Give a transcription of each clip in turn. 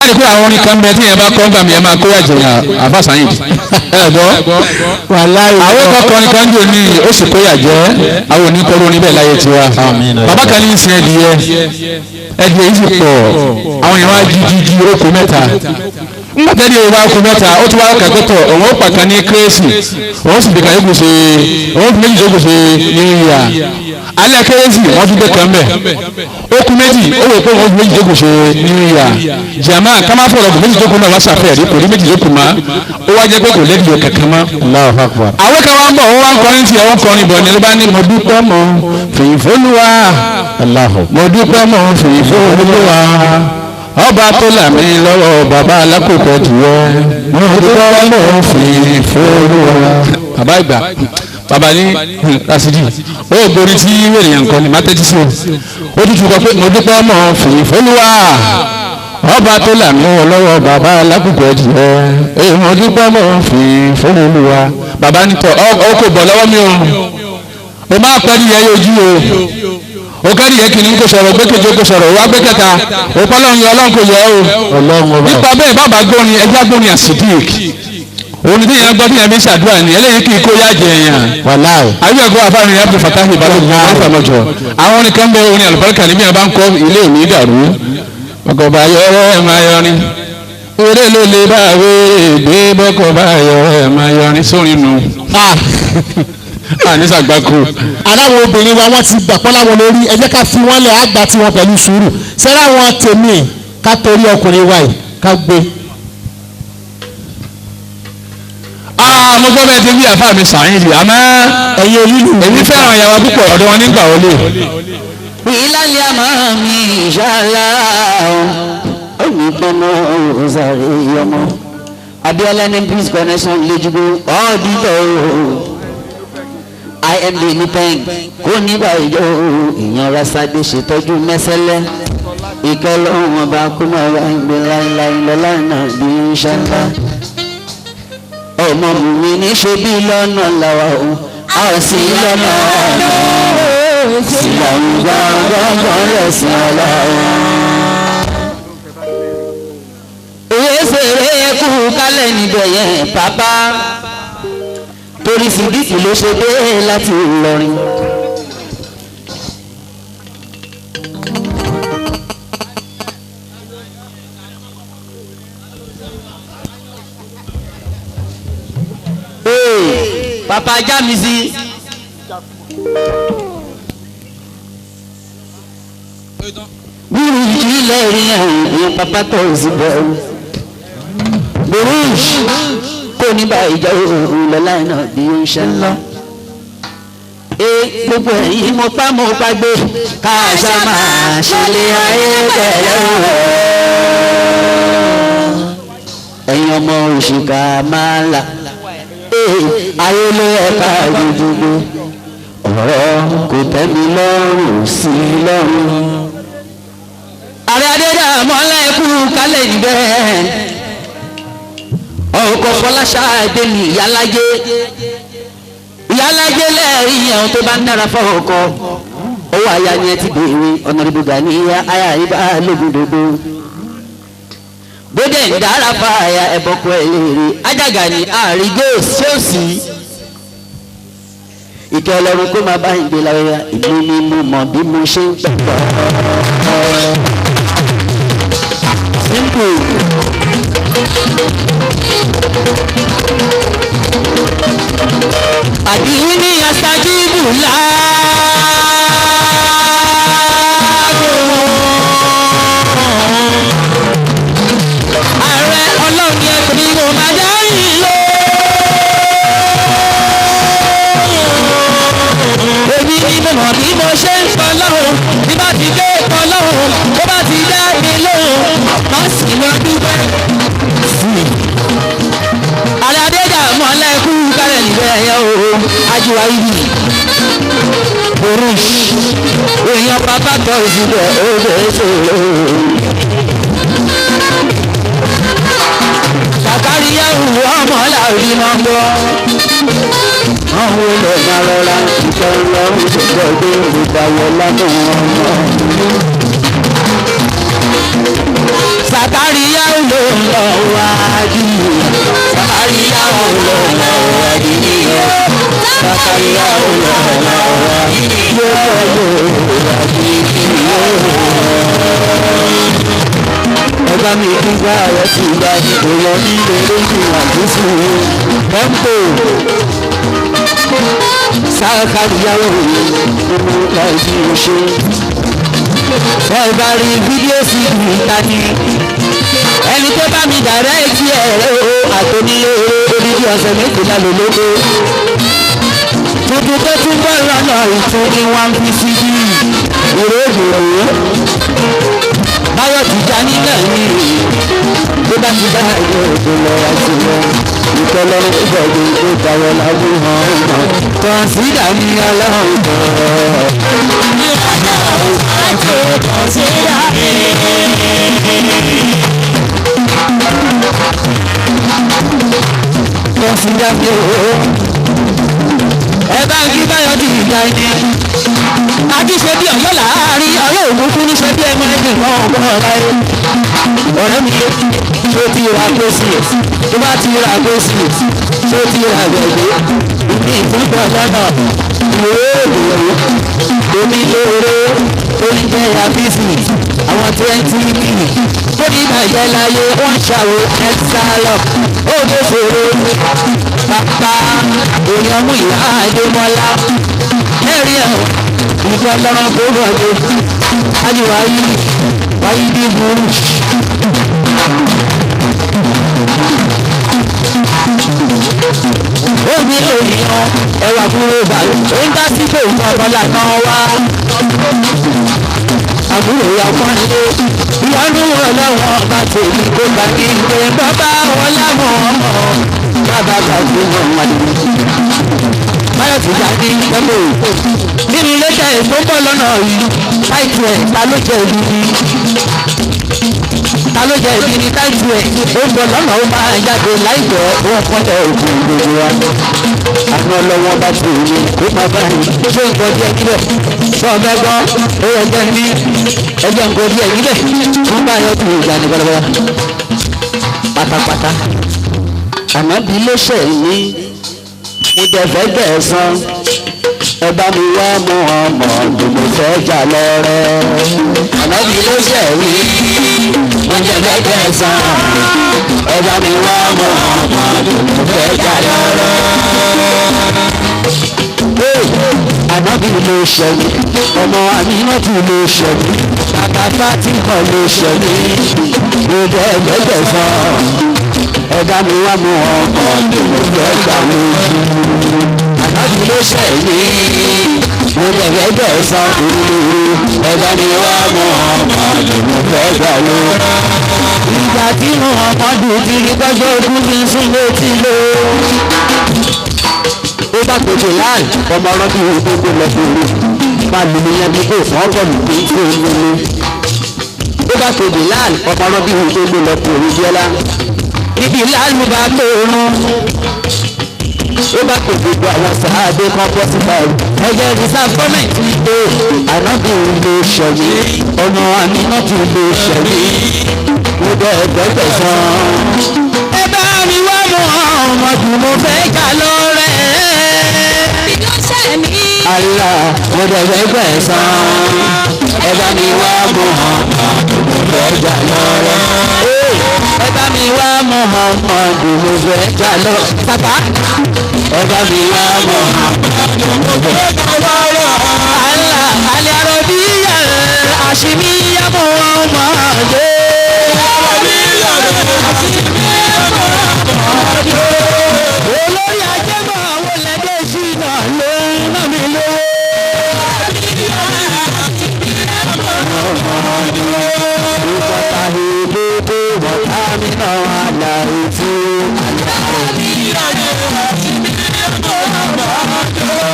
ẹni pé àwọn orin kan bẹ tí yẹn bá kọ́ gbàmí ẹ máa kó yàjẹyàn àfàsàyìn ẹ̀gbọ́ àwọn kọkọrin kan jò ní ó sì kó yàjẹ́ àwọn oníkọ́rọ́ oníbẹ̀ láyé tiwa bàbá kan ní ìsìn ẹdìyẹ yìí sì pọ̀ àwọn yẹn wá jí oko mẹ́ta nígbàtẹ́ni ìwà oko mẹ́ta ó ti wá kàkótọ̀ òun ó pàkan ní kérésì òun sì dìkan yókù ṣe òun fi méjì yókù ṣe ní ìyá alẹ́ kérésì wọ́n tún dé kan bẹ̀ okùn méjì ó wò pé wọ́n fi méjì yókù ṣe ní ìyá jàmá kámá fọ̀rọ̀ kò méjì yókù náà wá sàfẹ́ rí kò ní méjì yókù má ó wá jẹ́ pé kò lẹ́bi yóò kankan má. àwọn kan wá ń bọ̀ wọ́n wá ń kọrin tí wọ́n kọrin bọ̀ ní ló bá ní mo dúpẹ́ mọ́ fèyìfólúwa mo dúpẹ́ mọ́ fèyìfólúwa ọba tó là mí lọ́wọ́ bàbá alákòókò tiwọ́ mo dúpẹ́ mọ́ fèyìfólúwa. bàbá ìgbà bàbá ní rasidi ó borí tí wèrè yẹn nǹkan ní má tẹ́tí sí o ó tún tún kọ pé mo dúpẹ́ mọ́ fèyìfólúwa ọba tó là mí lọ́wọ́ bàbá alákòókò tiwọ́ mo dúpẹ́ mọ́ fèyìfólúwa. bàbá ní tọ ọ kò bọ̀ lọ́wọ́ mi o máa pẹ́ nìyẹn yóò jí o kẹ́rì yẹn kìíní kò sọ̀rọ̀ gbẹ́kẹ̀jọ kò sọ̀rọ̀ wá gbẹ́kẹ̀ta òpọ́lọ́run yẹ ọlọ́run kò yẹ o nípa bẹ́ẹ̀ bàbá gbóni ẹja gbóni àsìdík òun tí yẹn gbọ́ tí yẹn fi ṣàdúrà ní eléyìí kì í kó yá jẹ èèyàn ayé ẹ̀kọ́ àfáàrin yẹn Abdul Fatah Balógun àfàmọ́jọ àwọn nìkan bẹ orin àlùbáríkà níbi yẹn bá ń kọ́ ilé òní dàrú ọkọ̀ọ̀bá yọrọ ẹ̀ máa yọrin orí ló lè bá gbé bọ́kọ̀ọ̀bá yọrọ ẹ̀ máa yọrin sórin nù àníṣàgbákò. aláwọ̀ obìnrin wa wọ́n ti gbàpọ́ láwọn lórí ẹ jẹ́ ká fi wọ́n lẹ̀ àgbà tí wọ́n pẹ̀lú sùúrù sẹ́rẹ́ àwọn tèmi ká torí ọkùnrin wa yìí ká gbé. mo gbọ́ bẹ́ẹ̀ tí bí àfa mi sàáyìn rí àmọ́ ẹ̀yin olúlu èmi fẹ́ràn ìyàwó púpọ̀ ọ̀dọ̀ wọn nígbà wọlé. ìlàlẹ́ àmọ́ mi ìṣàlá onígbọ́nà òsàrè yọmọ Abiola ní peace connection lẹ́jùgbọ́ ọ́ọ́dúnlọ́ IMD ní pẹ́ǹg kó nígbà ìjọ èèyàn Rasade ṣètọ́jú mẹ́sẹ́lẹ́ ìkẹlọ́hún ọba kó máa wá ń gbé láíláí lọ́lá náà bí ń ṣáńlá ọmọ mi ní ṣe bí lọ́nà làwà o a ò sí lọ́nà ọ̀nà sí làwọn gbọ́ngbọ́n rẹ̀ sí ọ̀la o. òwe fèrè kú kálẹ̀ níbẹ̀ yẹn bàbá torí Sídíkì ló ṣe dé láti Ìlọrin. Papa Jamisi buru ìjìnlẹ̀ rí àwọn papa tó sì bẹ̀rù burush kò ní bá ìjà òun lọ́la náà bí ó ń ṣe ńlá. gbogbo ẹ̀yìn mo pa mo gbàgbé káàṣà máa ṣẹlẹ̀ ayé bẹ̀rẹ̀ ẹ̀yin ọmọ òṣìkà máa là ayé ló ẹ̀ka gbogbo ọ̀rọ̀ kò tẹ́mi lọ́rùn sí lọ́rùn. ààrẹ Adédàmọ́lá ẹ̀kú kálẹ̀ níbẹ̀ ọkọ̀ Fọláṣadé ní ìyálájé lẹ́ẹ̀rí ẹ̀hún tó bá ń dára fọ́ ọkọ̀ owó àyà ni ẹ ti béèrè Honorable Gani àyà ìbá lógun dodo bóde ń dára fa àyà ẹ̀bọ̀kọ̀ ẹ̀ léèrè ajága ní àrígó ṣóòsì ìkẹ́ Ọlọ́run kó máa bá ìgbé lára ìlú ni mo mọ̀ bí mo ṣe ń pẹ̀pọ̀ simple. àdìyí ní aṣáájú ààrẹ ọlọ́run yẹn kò ní mo máa dáhìn lọ. èmi ni mo mọ̀ bí mo ṣe ń pọ̀ lọ́hùn bí bá ti dé pọ̀ lọ́hùn bó bá ti dá mi lóhùn má sì lọ dúpẹ́. ààrẹ Adédàmọ́lá ẹ̀kú kálẹ̀ níbẹ̀ ẹ̀yẹ o ajíwá yìí burush èèyàn bàbá tó ìdílé òde ṣòro. Sàkáríyá ìwọ ọmọ làrí máa ń gbọ́. àwọn olè máa rọra ìfẹ́ lọ́rùn ṣùgbọ́n gbé ìdáwọ́ lánàá ọmọ. Sàkáríyá ìwọ Sàkàríyà olùrànlọ́wọ́ yóò àbí ẹgbẹ́ mi kí gbá rẹ̀ sí ìgbà ìbò lọ nílé lójú àdúsù pẹ́ńpò Sàkàríyà olùrànlọ́wọ́ ìdí oṣù ẹ bá rí fídíò sí ìtàní ẹni tó bá mi dàrẹ́ etí ẹ̀rẹ́ o àtònílé odidi ọ̀sẹ̀ méjìlá lólógbó tuntun tó tún bọ́ lọ́nà ìtún ní wọ́n fi sí bí ìròdòrò báyọ̀ tìjà nílẹ̀ ní tó bá ti bá ìwé òdo lọ àti wọn ìtọ́lọ́ ìgbàgbé tó dáwọ́ láwùjọ hàn kọ̀ǹsídà ní ọlọ́run kọ̀ǹsídà mi ò ẹ bá ń kí báyọ̀ di ìjà ẹni akíṣe bí ọ̀yọ́ láàárín ọ̀rẹ́ òkúkú níṣẹ́ bí ẹmọ ẹgbẹ́ kan ọgbọ́n ọ̀la ẹ̀ ọ̀rẹ́ mi tó ti ra gbèsè tó bá ti ra gbèsè tó ti ra gbẹ̀gbẹ́ ní ìfúnpọ̀ lọ́nà ìwé òwò omi lóore oníjẹ àbísì àwọn 20 bíi tó ní ìbàjẹ́ láyé wọ́n ṣàwò ẹ̀sálọ̀ ó lè ṣòro bàbá èèyàn mú ìyá àdémọ́lá ẹ̀rí ẹ̀ ìfẹ́ lọ́rọ̀ tó bọ̀dé ayíwáyí wáyí bí burú. Omi ènìyàn ẹwà kúrò bàlú nígbà tí kò ń bọ̀ bọ́lá náà wá. Àbúrò ìyàwó ilé ìyanu ọlọ́wọ́n bá tèmi kó gbà kí n pè bàbá wọn láwọn ọmọ bàbá gbàgbé wọn wáyé. Báyọ̀ ti jà ní ẹgbẹ́ òkú. Nínú ilé tẹ̀ tó ń bọ̀ lọ́nà yìí, táìtù ẹ̀ ta ló jẹ ìlú ni? Ta ló jẹ ìbí ní táìtù ẹ̀? Ó ń bọ̀ lọ́nà ó máa jáde láìpẹ́ wọ́n kọ́lẹ̀ òkú gbogbo wa. Àwọn ọlọ́wọ́n bá ti wù mí kó máa bá yìí. Ṣé nǹkan díẹ̀ níbẹ̀? Sọ ọ̀gá gbọ́, ó yẹ jẹ́ ní ẹjẹ́ nǹkan díẹ̀ níbẹ̀. Wọ́n bá yọ kúrò ìgbà ní gbọ́dọ̀gbọ́dọ̀. Pátápátá. Àmọ́ bí ló ṣẹ̀ ní mo jẹ fẹ́ gbẹ̀san ẹ bá mi wá mú ọmọ mo fẹ́ jà lọ́rẹ́ ànábì ló ṣẹ̀ wí mo jẹ fẹ́ gbẹ̀san ẹ bá mi wá mú ọmọ mo fẹ́ jà lọ́rẹ́ ànábì ló ṣẹ̀ wí ọmọ Àmínátù ló ṣẹ̀ wí bàbá Fátímà ló ṣẹ̀ wí mo jẹ fẹ́ gbẹ̀san ẹ bá mi wá mú ọmọ mo fẹ́ jà lójú ànábì ló ṣẹ̀ mí mo bẹ̀rẹ̀ bẹ̀rẹ̀ san òru ẹ bá mi wá mú ọmọ mo fẹ́ jà lójú. Ìgbà tí mo ọmọdún ti rí gbọ́jọ́ ogun fi ń sún létí ló. Ó bá pèsè láì ọmọ ọlọ́dún yìí tó gbé lọ fún mi máa lù mí yẹn bí kò fún ọgọ́nù tó ń tó ń lé. Ó bá pèsè láì ọmọ ọlọ́dún yìí tó gbé lọ fún mi jẹ́lá. Ibi láàlú bá gbóòórùn ó bá kò gbogbo àwọn sàádé kan bọ́ síta ẹgbẹ́ disappointment pé ànábì ló ṣẹ̀mí ọmọ Àmínátù ló ṣẹ̀mí mo bẹ ẹgbẹ́gbẹ̀sán. ẹ bá mi wá mọ ọmọdún mo fẹ́ jà lọ́rẹ́. ìjọ ṣẹ̀mí. àríyá mo bẹ ẹgbẹ́gbẹ̀sán. ẹ bá mi wá mọ ọmọdún mo fẹ́ jà lọ́rẹ́. ẹ bá mi wá mọ ọmọdún mo fẹ́ jà lọ́rẹ́. bàbá ẹ bá mi wá mọ ọmọdún mo fẹ́ jà lọ́rẹ́. àlà àlẹ́ àròbí yẹn àṣìmí yá mọ ọmọdé. Olórí ajẹ́mọ̀ àwọn ẹlẹ́dẹ̀ sí náà ló ń rán mi lówó. Ìkọ̀tà ìdókò bọ̀tá mi náà àlà ètò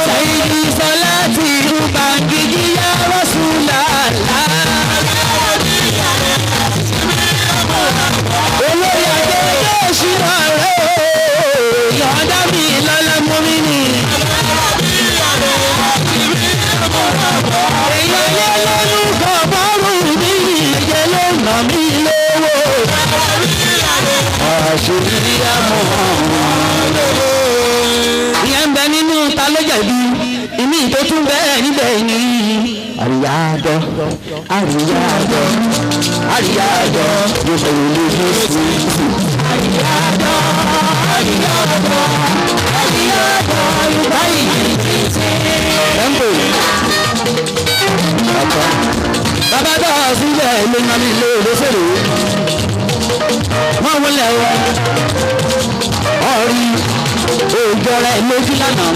Sẹ́yìn ìsọ̀lá ti rú bàǹkì yíyá Rasulullah. Olórí ajẹ́dẹ́ sí náà rẹ̀ yọ̀ọ́dá mi lọ́lá mú mi nì. Èèyàn yẹ lọ́nu kan bọ́ọ̀rù mi ìyẹ́ ló nà mí lówó. Àṣírí àmọ́ ìyẹn ń bẹ nínú ta ló mi tó tún bẹ́ẹ̀ níbẹ̀ ni àríyájọ́ àríyájọ́ àríyájọ́ yóò fẹ́ lójú sí àríyájọ́ àríyájọ́ àríyájọ́ yorùbá yìí títí. bàbá bá a sílẹ̀ ló ń mi lé olóṣèlú wọ́n wọlé ọ̀rí òòjọ́ rẹ̀ lójú lánàá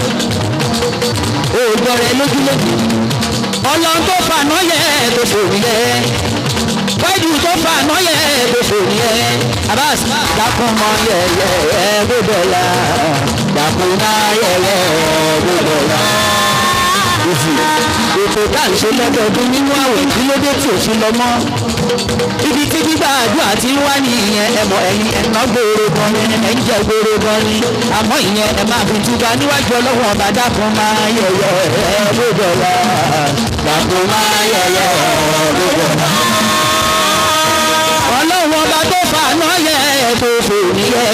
òòjọ́ rẹ̀ lójú lójú ọlọ́run tó fàánà yẹ tó fòrí yẹ wájú tó fàánà yẹ tó fòrí yẹ abas dákun mọ yẹyẹ gbọdọ la dákun náà yẹyẹ gbọdọ la ètò tá à ń ṣe lọ́dọọdún nínú àwẹ̀ kí ló dé tí ò sí lọ mọ́ ibi tí gbígbà àdúrà tí ń wá ní ìyẹn ẹmọ ẹ̀yin ẹ̀nà gbòòrò gan ni ẹ̀ ń jẹ gbòòrò gan ni àmọ́ ìyẹn ẹ̀ máa fi túbà níwájú ọlọ́wọ́n ọba dákun máa yẹyẹ gbọdọ̀ la dákun máa yẹyẹ gbọdọ̀ la. ọlọ́wọ́n ọba tó fàánà yẹ tó fòní yẹ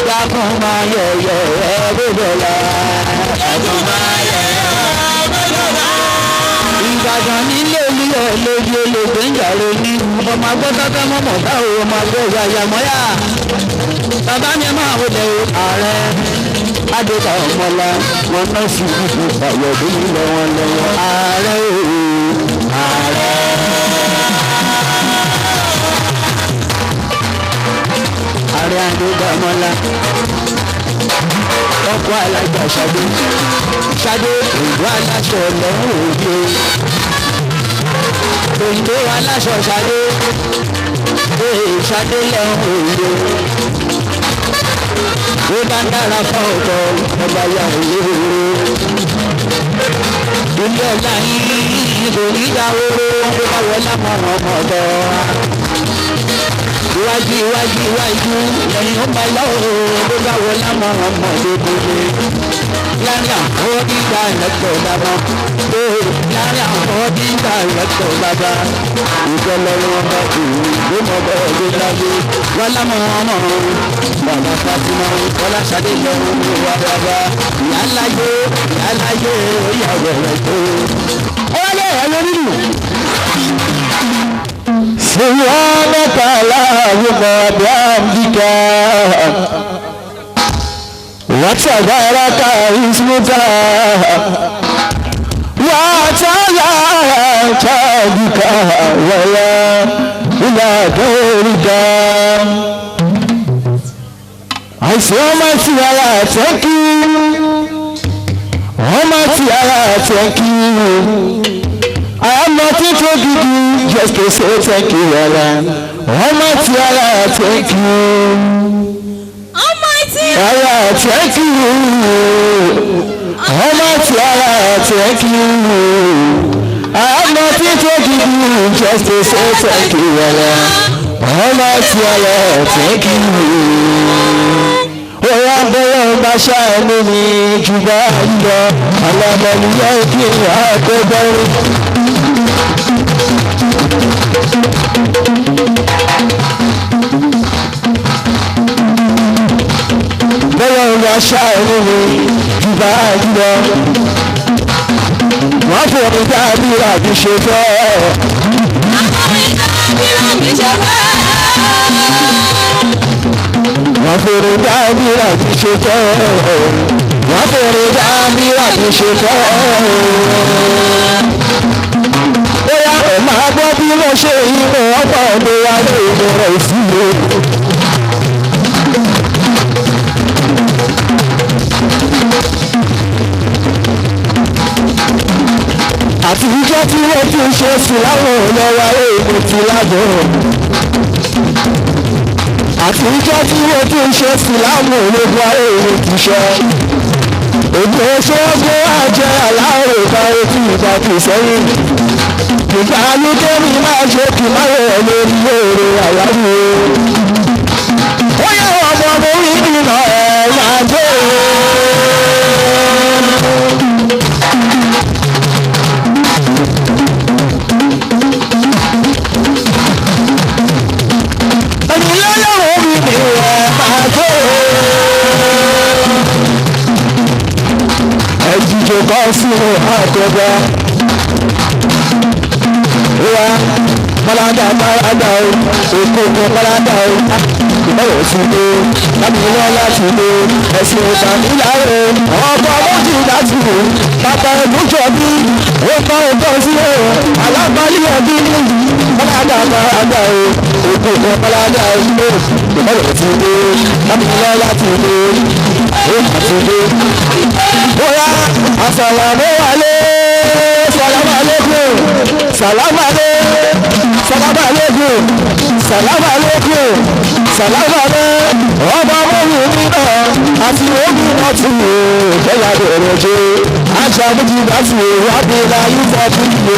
dákun máa yẹyẹ gbọdọ̀ la dákun máa yẹyẹ. Ìbàdàn nílé olúyọ lójú olóògbé ń jàre ní ọmọ agbọ́sáká mọ́mọ́ báwo ọmọ agbọ́ ìyàyàmọ́yà bàbá mi máa wọlé ààrẹ adéka ọmọlá wọn náà sì kúkú àyọ̀dé nílẹ̀ wọn lọ́wọ́ ààrẹ ààrẹ. ààrẹ adéka ọmọlá ọkọ̀ alájà ṣadé ṣadé òyìnbó aláṣọ lẹ́hìn òde òyìnbó aláṣọ ṣadé ṣadé lẹ́hìn òde ó bá ń dára fún ọkọ ọba ya òye ilé ọ̀la yìí kò ní í dáwóró ó bá wọlé àmọ́ ọmọ ọ̀dọ́ iwájú iwájú iwájú ẹ̀yìn ó bá yọ ó bá wọlé àmọ́ ọmọ ọ̀dọ́ láàrin àwọn gíga ẹ̀lẹ́tọ̀ bàbá láàrin àwọn gíga ẹ̀lẹ́tọ̀ bàbá ìjọlọ́wọ́ ọba ìlú mọ̀ bẹ́ẹ̀ ló dájú wọ́n lámọ̀ ọmọ bàbá Fatima Fọláṣadé lọ́wọ́ ní wa bàbá ìyáláyé ìyàwó rẹ̀ tó. ó wálé ẹ̀yọ́ nínú. سبحانك اللهم وبحمدك وتبارك اسمك وتعالى جدك ولا إله غيرك àìsíọ́mọ́tì ara àtẹ́kí ọmọtì ara àtẹ́kí I am nothing to give you just to say thank you ara ọmọtì ara àtẹ́kí ara àtẹ́kí ọmọtì ara àtẹ́kí I am nothing to give you just to say thank you ara ọmọtì ara àtẹ́kí. Oya bẹ́rẹ̀ ọba ṣáàánú mi jù báyìí lọ, àlàmọ̀lúyẹ́ kí àkọ́bẹ̀rẹ̀. Bẹ́rẹ̀ ọba ṣáàánú mi jù báyìí lọ, wọ́n fò mí dábí àbí ṣe fẹ́. Wọ́n fèrè dábìrà ti ṣe tọ́ wọ́n fèrè dábìrà ti ṣe tọ́ bóyá ẹ̀ máa gbọ́ bí wọ́n ṣe yí mọ́ ọ̀pọ̀ ọ̀dọ́ wa lè bẹ̀rẹ̀ ìfúnlé. àti ìjọ tí wọ́n tún ṣe sí láwọn ọlọ́wà èèmọ̀ ti lájọ́ àti ìjọ tí wọ́n tún ṣe sí láwọn ológun èèmọ̀ ti ṣe èdè ṣọ́gbó àjẹ́ aláwọ̀ ìta etí ìta kì sẹ́yìn ìgbà alúgbó mi máa ṣe kì máa rẹ̀ lórí èrè àyáwó ó yẹ ọmọ mi rí nínú ẹ̀ máa gbé kọ́ sí àkọ́gbà. Ìwà Mọ́ládà Mọ́ládà o, èkó kan Mọ́ládà o, ìbẹ̀rẹ̀ sí i, láti wọ́n láti lé ẹ̀sìn ìtàníyà o. Ọ̀pọ̀ méjì láti wò, bàbá ìlújọ bí, ó bá ọjọ́ sí o, alábàálẹ̀ bí Mọ́ládà Mọ́ládà o, èkó kan Mọ́ládà o, ìbẹ̀rẹ̀ sí i, láti wọ́n láti lé ẹ̀sìn ìtàníyà. Bóyá àsàlámù aláìkùm, sàlámù aláìkùm, sàlámù aláìkùm, sàlámù aláìkùm, sàlámù aláìkùm, sàlámù aláìkùm. Ọba mọ́mí mi náà àti omi náà tún wò ó kẹ́yà bẹ̀rẹ̀ jẹ́. Àjà méjì bá ti wò wá bí láyé fọ́ fún mi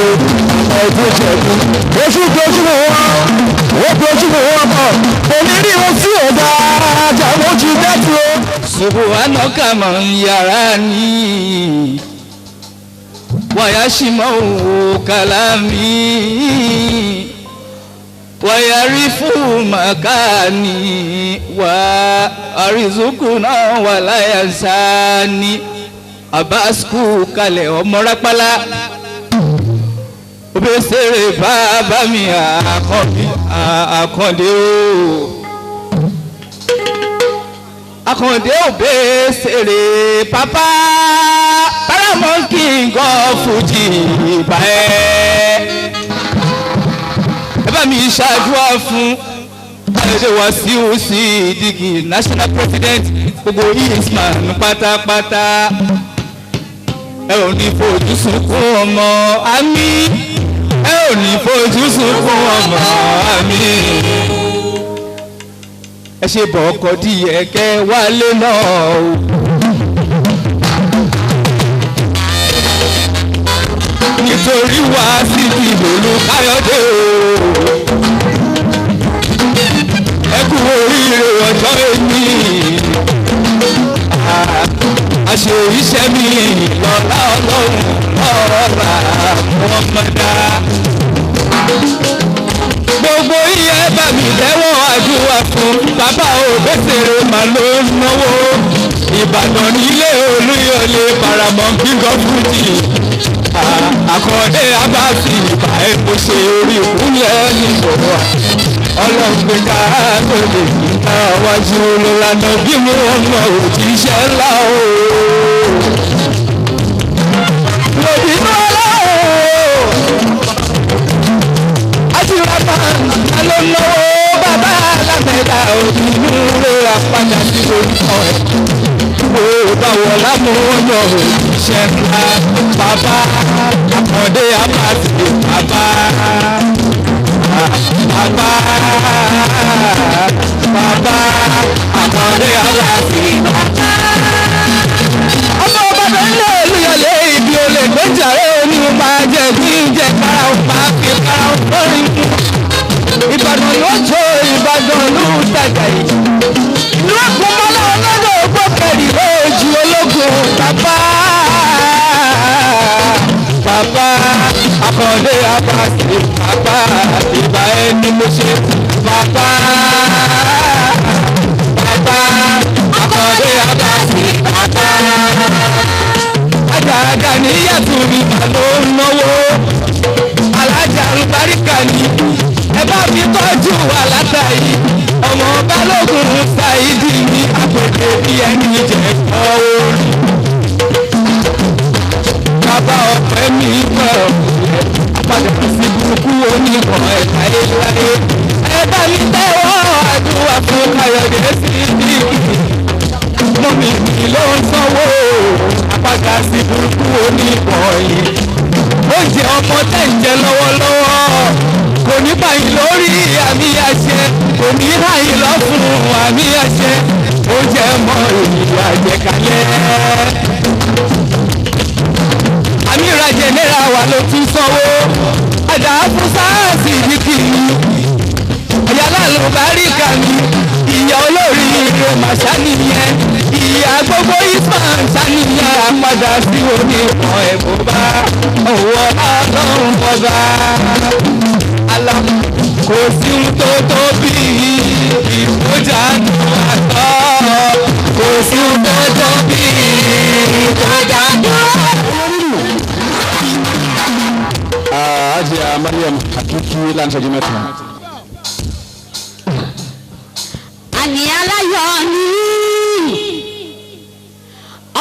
ẹ̀dùn jẹ̀bi. Oṣù tójú wọn, ó tójú wọn bọ̀. Èmi rí ohun tí ò dá àjà méjì dẹ́tù o. Subhanaka man yarani wa yashma'u kalami wa yarifu makani wa arizukuna wa la yansani abasku kalẹ̀ ọmọ rápálá obesere bàbá mi àkàndé o. Akande Obesere papa Paramount King of Fuji bá ẹ bá mi ṣàdúrà fún Ayọ̀dé Wasiu Sidiki national president gbogbo Eastman pátápátá ẹ ò ní fojú sunkún ọmọ àmì ẹ ò ní fojú sunkún ọmọ àmì ẹ ṣe bọ̀ ọkọ̀ díẹ̀ kẹ́ wálé náà o. nítorí wá sí ìlòlú Káyọ̀dé o. ẹ kú oríire ọjọ́ èmi. àṣẹ iṣẹ́ mi lọ́lá ọlọ́run ọ̀rọ̀ àmọ́mọ́dá. gbogbo iye bá mi lẹ́wọ̀n àdúrà fún bàbá Obesere mà ló ń náwó. Ìbàdàn nílé Olúyọ̀lé Paramount King of Fuji. Àkàndé Abasi ìbà epo ṣe orí ìkúnlẹ̀ nìbọ̀wọ̀. Ọlọ́gbẹ́ ká tó lè ní káwájú lọ́lànà bí mo mọ òjíṣẹ́ ńlá o. lòdì náà ló náwó bàbá alámẹ́ta òdìmú rẹ̀ apájà sí orúkọ ẹ̀. Ó báwọ̀ lámúyọ̀ òṣìṣẹ́ ńlá bàbá Akande Abasi bàbá Akande Abasi bàbá. Ọmọ bàbá ilé Olúyọ̀lé ibi olè gbẹ́jà rẹ̀ ní o máa jẹ kí n jẹ kára o máa fi kára o lórí fún. Ìbàdàn ló jó Ìbàdàn ló tàjà yìí. Ìlú àpòmọ́lá ọlọ́dọ̀ gbọ́kẹ̀rì lójú ológun bàbá Akande Abasi bàbá ìbá ẹni mo ṣe bàbá Akande Abasi bàbá. Àjàgà níyàtú mi mà ló ń náwó. Alájà àlùbáríkà ni ẹ bá mi tọ́jú wa látàyè. Ọmọ Balógun Ṣáídì ní àpèjẹ bí ẹni jẹ kọ́ orí. Bàbá ọ̀pẹ mi pẹ̀ padà sí burúkú onímọ̀ ẹ̀ka ìláyé. Ẹ bá mi tẹ́wọ́ àdúrà fún Káyọ̀dé Sidiki. Mọ́mí mi ló ń sanwó àpàdà sí burúkú onímọ̀ yìí. Oúnjẹ ọmọ tẹ̀ ń jẹ lọ́wọ́lọ́wọ́ kò ní báyìí lórí àmì àṣẹ, kò ní báyìí lọ́fún àmì àṣẹ. Oúnjẹ mọ ènìyàn àjẹkálẹ̀. Àmì ìrajẹ náírà wà ló tún sanwó. Àjà fún sáàsì ní kìíní. Ọ̀yà lálùbáríkà mi. Ìyá olórí ire màṣá nìyẹn. Ìyá gbogbo Eastman ṣàníyàn àpadà sí onímọ̀ ẹ̀bùn bá. Òwò ọlọ́run bọ́ba. Kò sí ohun tó tóbi ìkójà nù àtọ́. Kò sí ohun tó tóbi ìkójà nù àtọ́. láti ṣẹ́jú mẹ́ta. àní aláyọ̀ ni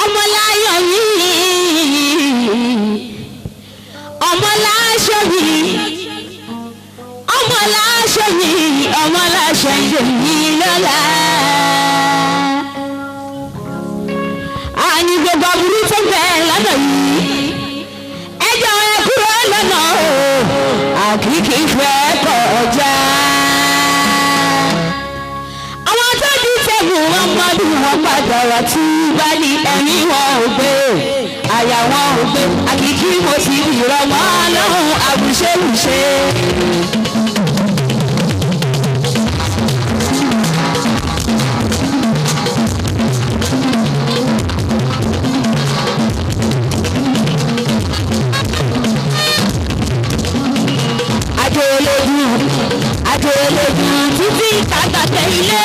ọmọláyọ̀ mi ọmọláṣọ mi ọmọláṣọ mi ọmọláṣọ mi lọ́la. àní gbogbo aburú tó bẹ̀ lọ́nà yìí ẹjọ́ ẹ kúrò lọ́nà o àkìkì fẹ́ kọjá. àwọn tó ti tẹ̀wù wọn mọ́bí wọn padà wá tí báyìí ẹ̀mí wọn ò gbé àyà wọn ò gbé àkìkì mo sì rọ̀ wọ́n lọ́hùn àbùṣebùṣe. àjòlójú títí kàtàkẹ́ ilé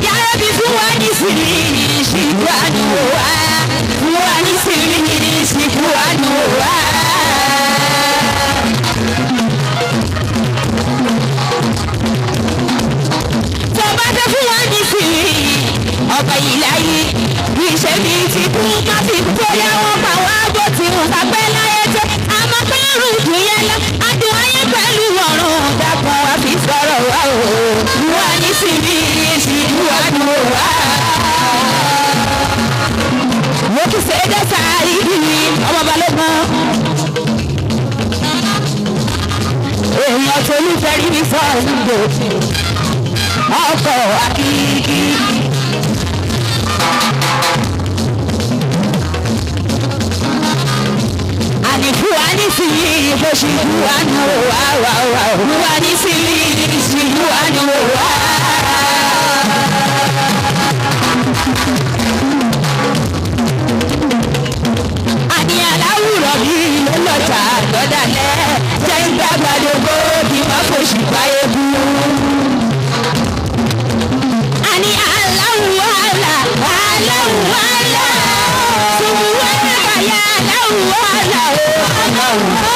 yàrá bí fún wa ní sírí ìṣìkú àdúgbò wa fún wa ní sírí ìṣìkú àdúgbò wa. tó bá dé fún wa ní sírí ọba ìlàyé kì í ṣe bí ti kú má fi kó yá wọn pa wá bó ti hùn kápẹ́ láyé tó àmọ́ pé rúdù yẹn lọ adùn ayé pẹ̀lú ọ̀run dàpọ̀ wá fi sọ̀rọ̀ wá o wá ní síbi ìṣìlú àdúgbò wá. mo kì í ṣe é dẹ́sà ìdí ọmọ balógun èèyàn tó ní fẹ́ rí mi fọ́ọ̀nù ọkọ̀ akíkí. Fuani sili boshi fuani wa wa wa fuani sili fuani wa. Ani alawuro bi lọlọta lọdalẹ jẹ gbàgbàdógó kí n má foṣù báyé bú. Ani aláwọ̀ àlà aláwọ̀ àlà sùnwó ẹ̀ka aláwọ̀ àlà o.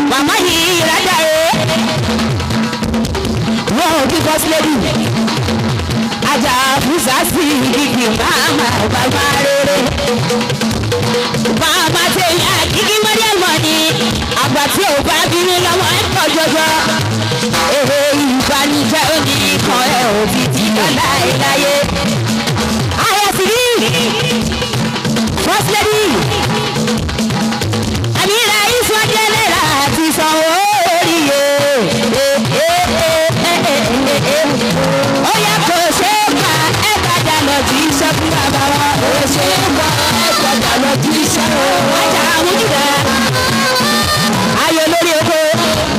Mama yìí rádà first lady ajá fúsàsì gidi mama bàbá rere mama tẹ̀yà gidi mọ́dẹ́mọ́ ni àgbà tí ò bá bínú lọ́wọ́ ẹ̀ pọ̀ jọjọ èrè ìbànújẹ́ òní kan ẹ̀ ò fi ti lọ́la ẹ̀ láyé ayé ti rí first lady àmì ìlà ìfọ̀jẹ́ lẹ́la àti sanwó orí yẹ. Ó yẹ kó ṣe é pa ẹ padà lọ tí í ṣe fún bàbá wa. Kó ṣe é pa ẹ padà lọ tí í ṣe. Ajá àmújúdà ayọ̀ lórí oko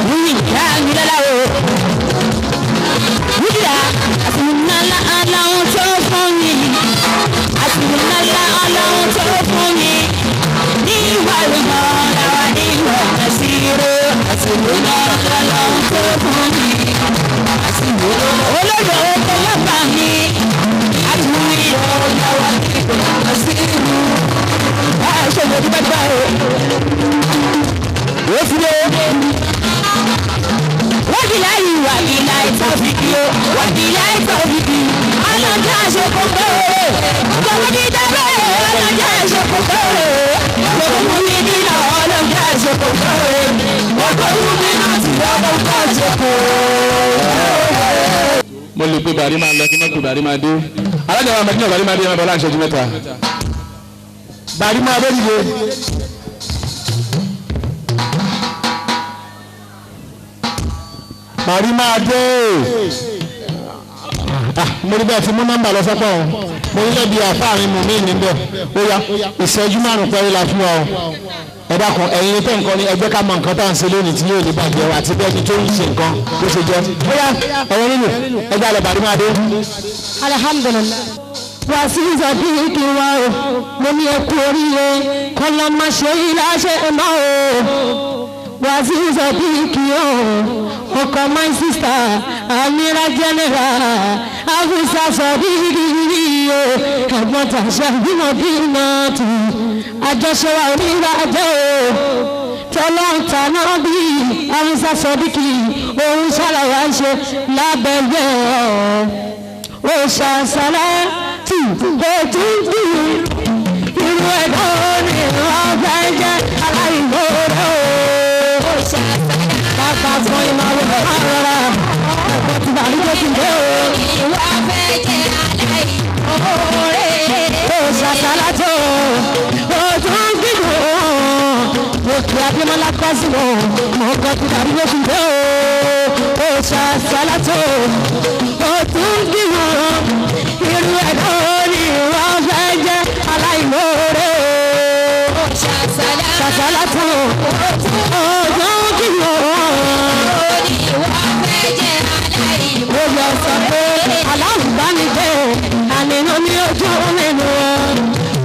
wúyì ìyá mi lọ́la o. Wújúdà àtìmúnálá aláwọ̀ tó fún mi. Àtìmúnálá aláwọ̀ tó fún mi. Ní ìwà ìrìnà làwọn ní ìwà ìrìnà àtìmúnálá aláwọ̀ tó fún mi. Olóyè ọkọ̀ lábà mi, àtúnyí ọ̀làwà nígbà sílùú. Ṣé mo dúpẹ́ dúpẹ́ o? Ó fi lé. Wọ́n di láyé wà ní láì tọ́fìkì o, wọ́n di láì tọ́fìkì. Ọlọ́jà ṣe kò bẹ́ẹ̀. Ọkọ̀ mi dábẹ́ ọlọ́jà ṣe kò bẹ́ẹ̀. Ọkọ̀ mi nílò ọlọ́jà ṣe kò bẹ́ẹ̀. Ọkọ̀ mi náà ti lọ́wọ́ kọ́ ṣe kò mo lè pe bàrí máa lọ kí mọ́tò bàrí máa dé alájà wa mẹ́tí náà bàrí máa dé ẹ̀ máa bọ̀ láǹṣẹ́ ju mẹ́ta bàrí máa bẹ́ dìde. bàrí máa dé mo rí bẹ́ẹ̀ fi mú nọ́mbà lọ sọ́pọ̀ o mo rí lẹ́bi àfáàrin mọ̀ mí níbẹ̀ ó yá ìṣẹ́jú márùn-ún pẹ́rẹ́ la fún wa o. ẹ dákun ẹ̀yin tẹ́ nǹkan ní ẹgbẹ́ ká mọ nǹkan tá à ń ṣe lónìí tí yóò ní bàjẹ́ wa àti bẹ́ẹ̀ ni tó ń ṣe nǹkan bó ṣe jẹ́ bóyá ẹ̀wọ̀n nínú ẹgbẹ́ alẹ́ bàrí máa dé. alhamdulilayi Wasiu Sadiq wa o mo ní ẹ kú oríire kọ́lá máa ṣe ìlàṣẹ náà o Wasiu Sadiq o ọkọ my sister Amira General Afusa Sadiq o ẹ̀gbọ́n tàṣà bímọ bímọ tù àjọṣe wa onígbàjẹ́ o tọ́lọ́ǹtà náà bí Afusa Sadiq òun ṣàlàyé ṣe lábẹ́gbẹ́ ó ṣàṣàlẹ̀ tí ó tún bí irú ẹ̀dá ní ọgbà ẹ̀jẹ̀ aláìmọ̀ọ́rẹ́ o bàbá fún ìmọ̀wé rárá ẹ̀kọ́ tí bàbá ló ti dé o. ìwà fẹ́jẹ̀ aláìmọ̀ọ́rẹ́ ó ṣàṣàlẹ̀ tó ó tún bí mo kí Adémọ́lá kọ́sìmọ̀ mọ̀ ọkọ̀ tí bàbá ló ti dé o. ó ṣàṣàlẹ̀ tó ó tún bí irú ẹ̀dá ní wọ́n fẹ́ jẹ́ aláìmoore o. ṣàṣàlá tó ọjọ́ kí wọ́n ní wọ́n fẹ́ jẹ́ aláìmoore. ó yọ sọ pé aláwùbánidé àníyàn ní ojú nínú wọn.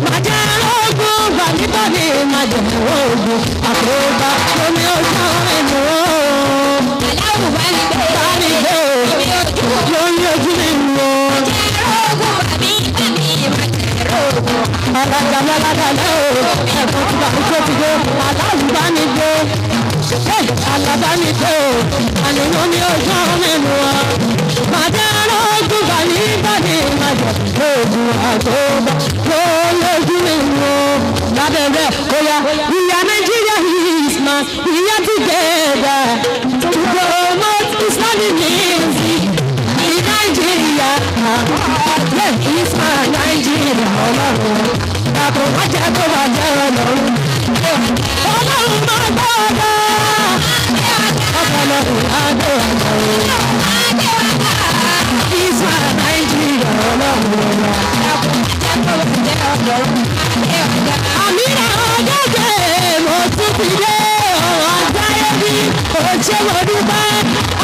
màjẹ́ ogun gbàgbọ́dé màjẹ́ ogun àkóbá tó ní ojú nínú wọn. aláwùbánidé ló ní ojú nínú wọn. Alágbàmọ́lágbàlẹ́ o, ẹ̀fọ́ tí wàá tó ti dé, alágbàmídé, alágbàmídé o, àníyàn ní ojú nínú wa. Màdé lóògùn bàní bàní màjẹ̀ lóògùn àtọ́gbà lóògùn nínú o. Lábẹ́rẹ́ bóyá ìyá Nàìjíríà is man, ìyá together to promote Islamic music in Nigeria. Is my Nigeria ọlọ́run dàpọ̀ wájà tó wà jẹ́ ọlọ́run ọlọ́run máa gbọ́dọ̀ ọlọ́run adé ọlọ́run is my Nigeria ọlọ́run dàpọ̀ wájà tó wà jẹ́ ọlọ́run. Amira ọ̀gẹ́gẹ́ mo tún fi dé ọ̀rọ̀ àgbáyé bí oṣù mọ̀dúpẹ́.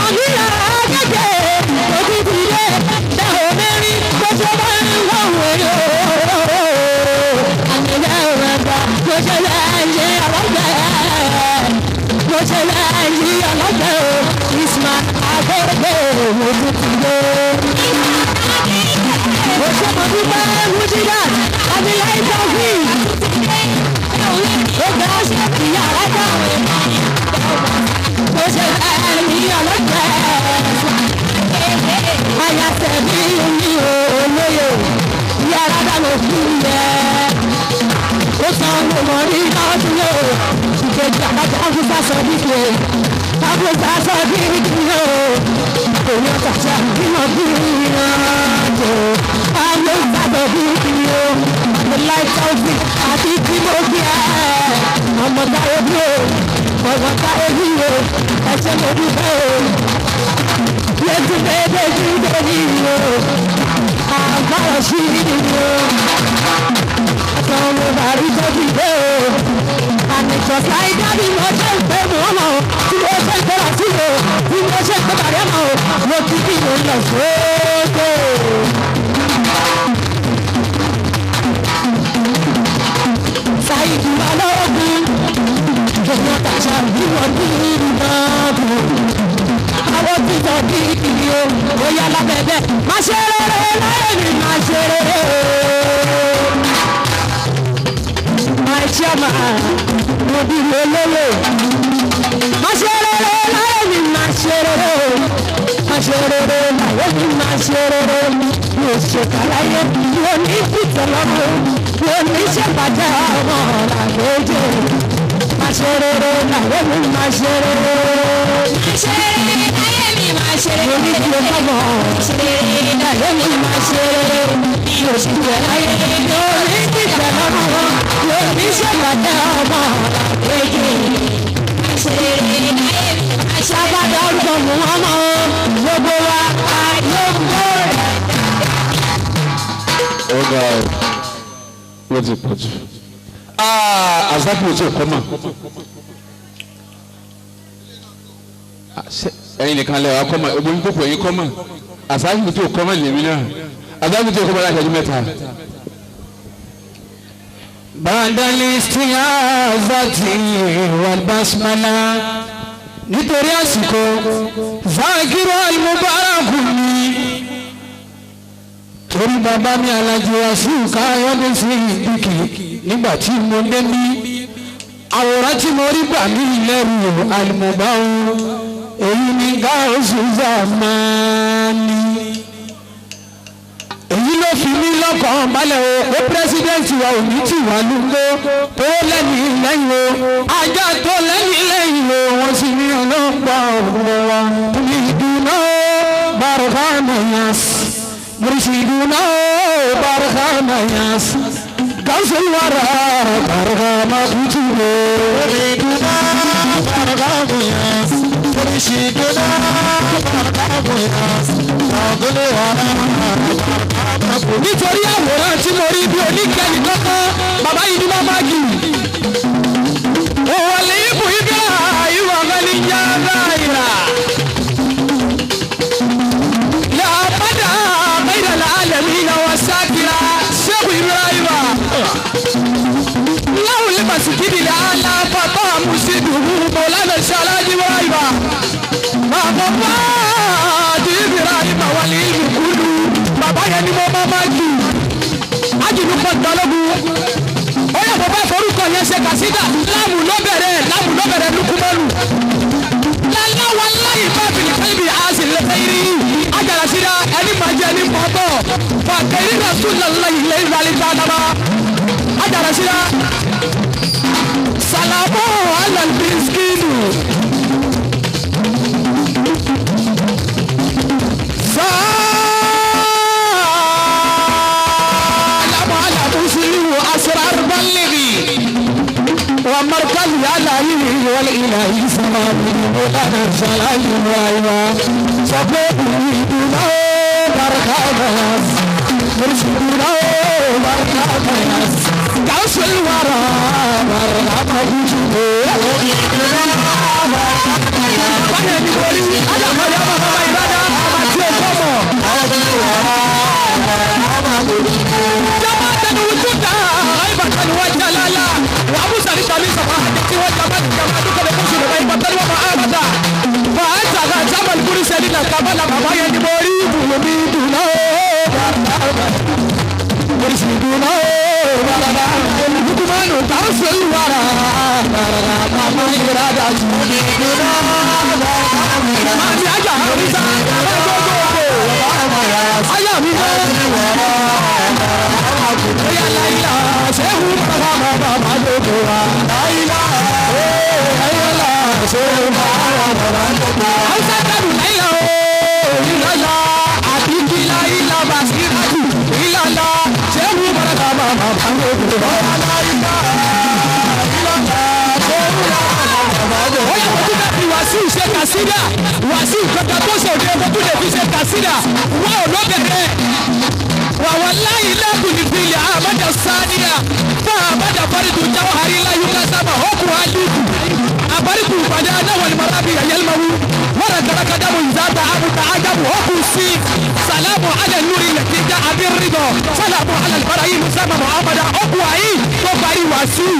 Amira ọ̀gẹ́gẹ́ mo tún fi dé bẹ́ẹ̀ mẹ́rin gbọ́dọ̀ bá ń wọ̀wé yóò. Àgbẹ̀dẹ ọ̀rẹ́dà mo ṣe lẹ́yìn ọlọ́gbẹ́. Mo ṣe lẹ́yìn ọlọ́gbẹ́ o. Isma Agbẹ́gbẹ́ mo tún fi dé. Mo ṣe mọ̀dúpẹ́ Mùjídà Adìyẹ ìtọ́jú. Ó gbà ṣe ìyá alájà. Mo ṣe lẹ́yìn ọlọ́gbẹ́. Ayàtẹ̀ bí mi ò lóye, yàrá dáná fún yẹ. Ó san mo mọ̀ ní lọ́dún yóò, ìkejì àbájá Afusa Sadiq yóò. Afusa Sadiq yóò. Èmi ọ̀tàṣà bímọ bí ìrìnàjò. Afusa Sadiq yóò. Láìka òfin àti tí mo gbé ẹ̀. Ọmọ táyé bí o, ọmọ táyé bí o, ẹ̀ṣẹ̀ mo dúpẹ́ o. Yéésù bèbè jí bèbí o, àgbàrá sí ìdí o, àtàwọn bàrí tó ti dé o, ànìjọ sáyidá bí mo ṣe ń pè mọ́ ọmọ o, tí mo ṣe ń tẹ́lá sí o, tí mo ṣe ń pè bàrí ọmọ o, mo ti bí mo lọ sókè. Sáyidì wà lóògùn, èèyàn tàṣà bí wọ́n bí ìbáàbò. Àwọn tí sọ bí ìdí o, ó yá lábẹ́bẹ́. Má ṣe rere láyé mi, má ṣe rere o. My chairman, mo bí mo lówó. Má ṣe rere láyé mi, má ṣe rere o. Má ṣe rere láyé mi, má ṣe rere o. Mi ò ṣe kàláyé, mi ò ní fìtẹ̀ lọ́wọ́. Mi ò ní ṣèpàdé ọmọ làgbéjì. Má ṣe rere láyé mi, má ṣe rere o. Má ṣe rere láyé mi, má ṣe rere o. Mo ní kí o bá bọ̀. Má ṣe rere láyé mi, má ṣe rere o. Mi ò ṣe kàláyé, mi ò ní fìtẹ̀ lọ́wọ́. Mi ò ní ṣèpàdé ọmọ làgbéjì. Má ṣe rere láyé mi, má ṣe rere o. Sábàdà orúkọ mú ọmọ gbogbo wa ayé gbọ́ rẹ̀. Ó ga ọ́, ó ti pọ̀ jù. àzákì òtí òkọ́ mọ̀ ẹ̀yin nìkan lẹ́wọ̀ akọ́ mọ̀ egbò nípò ẹ̀yin kọ́ mọ̀ àzákì òtí òkọ́ mọ̀ lèmi náà àzákì òtí òkọ́ mọ̀ láti ẹjú mẹ́ta. Bàdàlì isti'azati wal basmala nítorí àsìkò Zakiru al-Mubarak ni torí bàbá mi Alhaji Wasiu Káyọ̀dé sí ìdíkì nígbà tí mo dé ní àwòrán tí mo rí gbà mí lẹ́rù àlùmọ̀báwò èyí ni gáàsù zamani èyí ló fi mí lọ́kàn balẹ̀ o ó pírẹsidẹ́ǹtì wa ò ní tì wá lóńgbó tó lẹ́yìn lẹ́yìn o ajá tó lẹ́yìn lẹ́yìn o wọ́n sì ní ọlọ́pàá ọ̀rọ̀ wa ní ìdùnnà barakamayas mùsùlùmí barakamayas gáàsù wàrà barakamakuturo ìdùnnà barakamayas mùsùlùmí barakamayas ọ̀gbọ́n wàrà. Nítorí àwòrán tí mo rí bí oníkẹ́ni kọ́kọ́ bàbá yìí ní máma jù. Òwòlè ibù ibà ìwà mẹ́lì yá ráìrà. Yà bàdà àmẹ́rẹ̀lá àlẹ́mí ìyàwó sákìrà ṣẹ́gun Ibrahima. Láwùn lè bàtì kìdì lẹ́ àlá bàbá àmúṣedù Mọ̀lánà Ṣaláàjì Ibrahima. Bàbá àti Ibrahima wà ní ìlú kúlù. Bàbá yẹn ni mo máa jù ájùlù pọ̀ gbọ́lógún ó yẹ bàbá forúkọ yẹn ṣe kàṣídà láàmù ló bẹ̀rẹ̀ lukumọ́lù láláwa láyé bábìlì kálíbì àṣìlẹ̀ fẹ́yìrì ajarasíra ẹni máa jẹ ní pọ̀pọ̀ fàkẹ́rì náà tún lọ́lá ilé ìrọ̀lẹ́ dáadáa ajarasíra sàlámù alàlbískìlù ومركز عليه والإله سماه مولانا شلال رايما صبوه يدنا بركاته مرشدنا بركاته قوس الورى بركاته يدنا Wàsíù kankan tó ṣe òde ẹgbẹ́ tó lè fi ṣe kàṣídà wà ó lọ́bẹ̀rẹ̀ wà wà láyé lẹ́kùn nípìnlẹ̀ àmàdà sáníà fún àmàdà fáridù jáwọ́ àrílá yúká sábà ọkùn àdìkù àbáríkù ìpàdé adáwọ̀ ní marabi ẹ̀yẹ́lmáwú wọ́n gàràkàdà mọ̀ ìzáta àbùtà ájábù ọkùn sí sàlámù alẹ́ lórí lẹ́kìjà abirridọ̀ sàlámù alẹ́ barayi musamman muhammadu ọkùn àyí tó parí Wàsíù.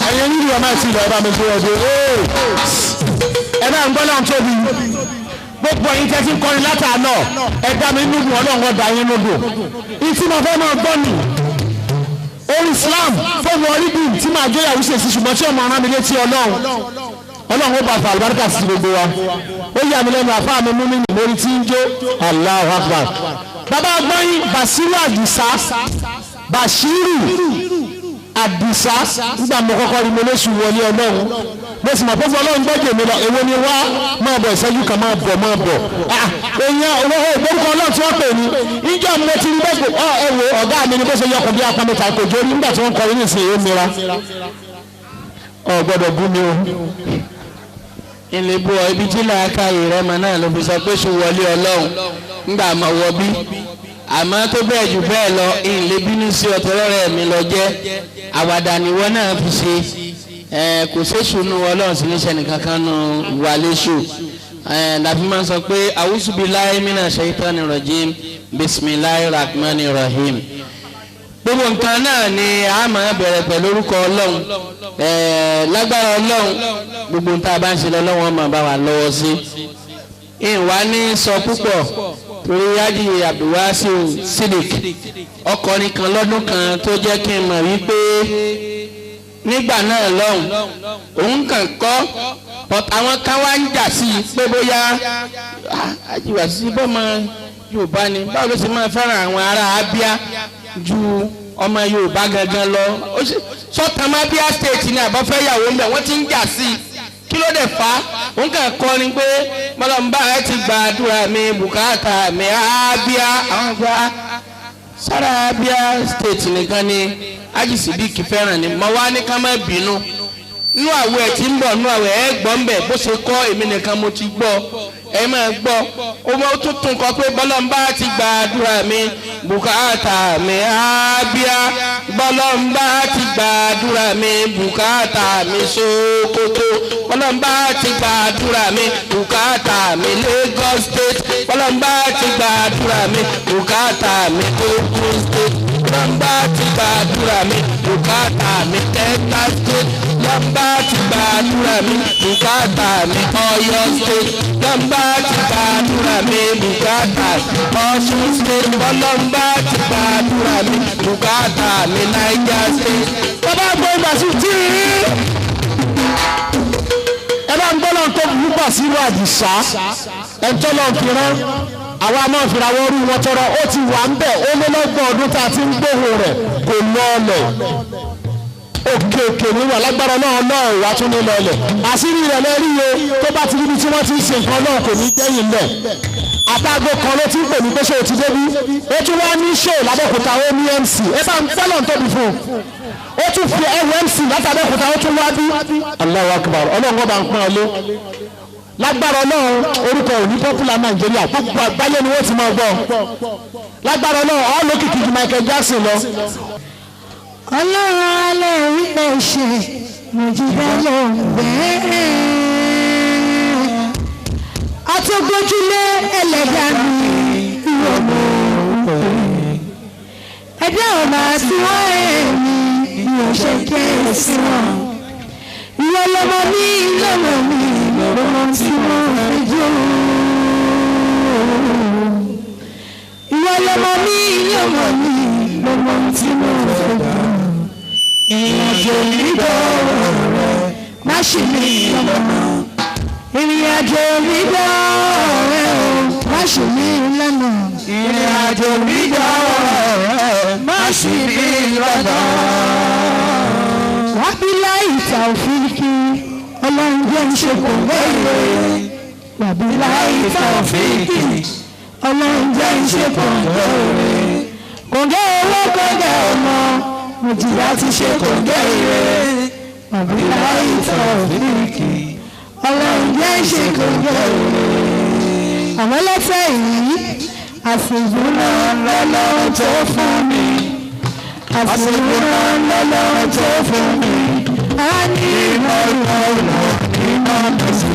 ẹ̀yin nílùú ọmọ ẹ̀sìn ilẹ̀ ọba mi gbé ọdún ẹ náà ń gbọ́ náà tóbi gbogbo ẹ̀yin tẹ́tí ń kọrin látàánà ẹ̀dá mi nùdù ọlọ́run ọ̀dà yín nùdù ìtí mo fẹ́ máa gbọ́ nì orí Islam fọ́ọ̀mù ọ̀rídùn tí màá jó yàrá ìṣèṣì ṣùgbọ́n tí ọmọ ọ̀rán mi létí ọlọ́run ó bá fa àlùbáríkà sí gbogbo wa ó yà mí lẹ́nu àfáà mi mú mi nì lórí tí ń jó Allahu Akbar bàbá gbọ́yìn Basiru Àdìsá Bashiru Àdìsá nígbà mo kọ́kọ́ rí mo lóṣù wọlé ọlọ́run mo sì mọ̀ pé fún ọlọ́run gbọ́dọ̀ mi lọ èwo ni wá máa bọ̀ ìṣẹ́jú kan máa bọ̀ èèyàn owó ìgbórúkọ ọlọ́run tí wọ́n pè ní ìjọ mo ti rí bẹ́ẹ̀ ẹ wo ọ̀gá mi ni bó ṣe yọkọ̀ bí apá mi ta kò jó nígbà tí wọ́n kọrin ní ìsìn èyí mìíràn ọ̀ gbọ́dọ̀ bú mi o ìlébù ọ ibi tí làákàyè rẹ mọ náà ló fi sọ pé ṣù wọlé ọlọ́run ńgbà máa wọ bí àmọ́ tó bẹ́ẹ̀ jù bẹ́ẹ̀ lọ ìlé bínú sí ọ̀tọ̀rọ̀rẹ́ mi lọ jẹ́ àwàdà níwọ náà fi ṣe kò séṣù nù ọlọ́run sì ní sẹ́ni kankan nù wà léṣù làbí máa ń sọ pé a'udhu billahi minash shaitani rajim bismillahir rahmanir rahim gbogbo nǹkan náà ni a máa bẹ̀rẹ̀ pẹ̀lú orúkọ ọlọ́run lágbára ọlọ́run gbogbo nǹkan tá a bá ń ṣe lọ́wọ́ máa bá wa lọ́wọ́ sí ìwà ní sọ púpọ̀ torí yájí Abdulwasiu Sidik ọkọrin kan lọ́dún kan tó jẹ́ kí n mọ̀ wípé nígbà náà lọ́hùn òun kàn kọ́ àwọn kan wá ń jà sí i pé bóyá àjíwàsí bọ́mọ Yorùbá ni báwo ló ṣe máa fẹ́ràn àwọn ará Abia ju ọmọ Yorùbá gangan lọ sọ́tàn Abia state ni àbọ̀fẹ́yàwó ń bẹ̀ wọ́n ti ń jà sí i kí ló dé fa òun kàn kọ́ ni pé mọ́lọ́mbà ẹ ti gbàdúrà mi bùkátà mi Abia àwọn gba sára Abia state nìkan ni Haji Sidik fẹ́ràn ni mo wá ní ká má bínú nú àwọ̀ ẹ̀ tí ń bọ̀ nú àwọ̀ ẹ̀ gbọ́ ń bẹ̀ bó ṣe kọ́ èmi nìkan mo ti gbọ́ ẹ máa gbọ́ ó mọ tuntun kọ pé bọ́lọ́mbà ti gbàdúrà mi bùkátà mi Abia bọ́lọ́mbà ti gbàdúrà mi bùkátà mi Sokoto bọ́lọ́mbà ti gbàdúrà mi bùkátà mi Lagos State bọ́lọ́mbà ti gbàdúrà mi bùkátà mi Kogi State bọ́lọ́mbà ti gbàdúrà mi bùkátà mi Delta State bọ́lọ́mbà ti gbàdúrà mi bùkátà mi Ọ̀yọ́ State bọ́lọ́mbà ti gbàdúrà mi bùkátà Ọ̀ṣun State bọ́lọ́mbà ti gbàdúrà mi bùkátà mi Niger State. bàbá gbọ́ ìgbà sí tí ẹ bá ń gbọ́ lọ́n tó púpọ̀ sínú Àdìsá ẹ̀ ń tọ́lọ́ fi rán àwa náà fira wọ́n rú wọn tọrọ ó ti wà ń bẹ̀ ó lé lọ́gbọ̀n ọdún tá a ti ń gbóhùn rẹ̀ kò lọ́ọ̀lẹ̀ òkè níwà lágbára náà wà tún ní lọ́ọ̀lẹ̀ àṣírí rẹ̀ lẹ́rí iye tó bá ti ríbi tí wọ́n ti ń ṣe nǹkan náà kò ní gbẹ̀yìn lẹ̀ àtàgò kan ló ti ń pè ní pé ṣé o ti débi ó tún wá ní ṣó lábẹ́òkúta ó ní MC ẹ bá ń tẹ́lọ̀ tóbi fún un ó tún fi ẹrù MC látàbẹ́òkúta ó tún wá bí Allahu Akbar ọlọ́run ọba ń pọ́n ọ lé lágbára ọlọ́run orúkọ òní popular Nàìjíríà gbogbo àgbáyé ni wọ́n ti máa gbọ́ lágbára ọlọ́run ọ́ lókìkí ju Michael Jackson lọ. ọlọ́run alẹ́ wípé ṣe mọ̀jídá ló ń bẹ́ẹ̀. àtọ́gbójúlé ẹlẹ́dàá mi ìwọ̀nù ẹ̀dá ọ̀nà àti wọ́n èmi ni ò ṣe kéré sí wọn. ìwọ lọmọ mi lọmọ mi lọmọ tí mo fẹ́ jó. ìwọ lọmọ mi lọmọ mi lọmọ tí mo fẹ́ jó. ìrìnàjò nígbà rẹ̀ má ṣe mí lọ́nà. ìrìnàjò nígbà rẹ̀ má ṣe mí lọ́nà. ìrìnàjò nígbà rẹ̀ má ṣe mí lọ́nà. wàbíláì tàòfíìkì ọlọ́run jẹ́ ìṣe kò wẹ́rẹ́. wàbíláì tàòfíìkì ọlọ́run jẹ́ ìṣe kò wẹ́rẹ́. kòǹgẹ́ owó kòǹgẹ́ ọmọ mọ̀jìyà ti ṣe kòǹgẹ́ ire. wàbíláì tàòfíìkì ọlọ́run jẹ́ ìṣe kòǹgẹ́ ire. àwọn lọ́tẹ̀ yìí àṣìṣe náà lọ́lọ́run tó fún mi. àṣìṣe náà lọ́lọ́run tó fún mi. a ní ìmọ̀lọ́lọ́ iná lọ́sí.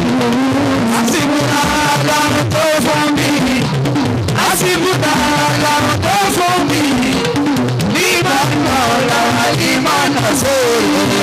àṣìṣe náà lọ́lọ́run tó fún mi. àṣìṣe náà lọ́lọ́run tó fún mi. nígbà náà lọ́wọ́ ìmọ̀ náà sóòrò.